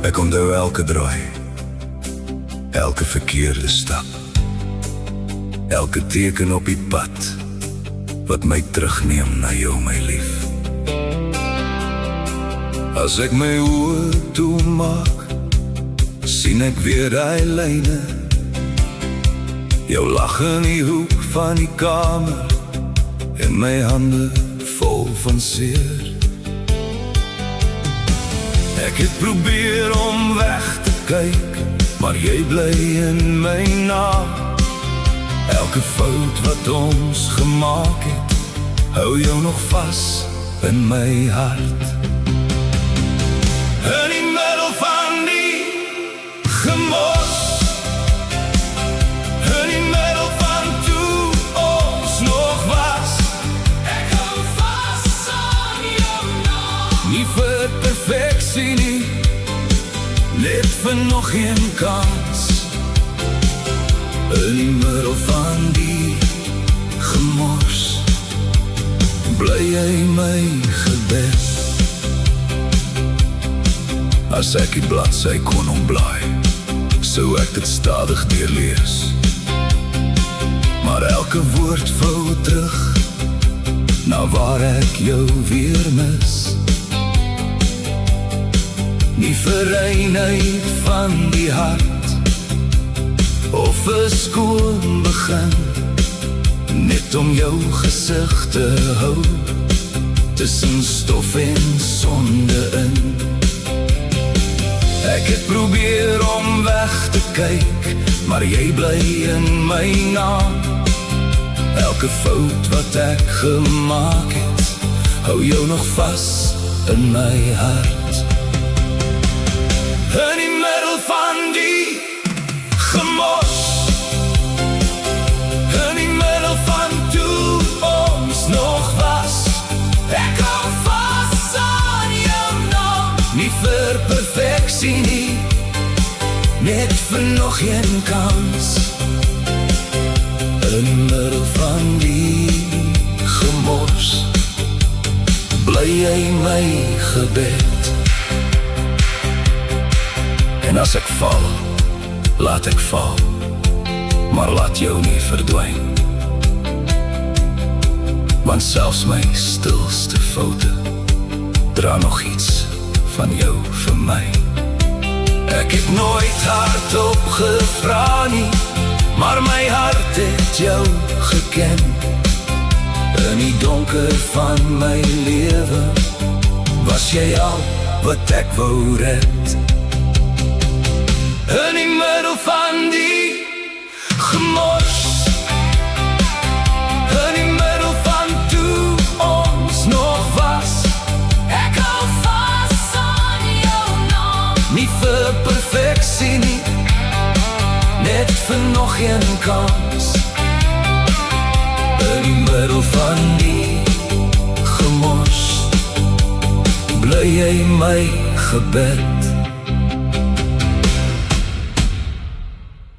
Ek onthou elke draai, elke verkeerde stap, elke teken op die pad wat my terugneem na jou, my lief. As ek my oë toemaak, sien ek weer die lyne, jou lag in die hoek van die kamer en my hande vol van seer. Ek het probeer om weg te kyk, maar jy bly in my na. Elke fout wat ons gemaak het, hou jou nog vas in my hart. In die middel van die gemors, in die middel van toe ons nog was, ek hou vas aan jou naam. Nie vir perfeksie nie, net vir nog een kans. In die middel van die gemors, bly jy my gebed. As ek die bladsy kon omblaai, sou ek dit stadig deurlees. Maar elke woord vou terug na waar ek jou weer mis. Nie verreinheid van die hart, of 'n skoon begin, net om jou gesig te hou, tussen stof en sonde in. Ek het probeer om weg te kyk, maar jy bly in my na. Elke fout wat ek gemaak het, hou jou nog vas in my hart. In die middel van die gemors, in die middel van toe ons nog was, ek hou vas aan jou naam. Nie vir perfeksie nie, net vir nog een kans. In die middel van die gemors, bly jy my gebed. En as ek val, laat ek val, maar laat jou nie verdwyn. Want selfs my stilste foute dra nog iets van jou vir my. Ek het nooit hardop gevra nie, maar my hart het jou geken. In die donker van my lewe was jy al wat ek wou red. In die middel van die gemors, in die middel van toe ons nog was, ek hou vas aan jou naam. Nie vir perfeksie nie, net vir nog een kans. In die middel van die gemors, bly jy my gebed.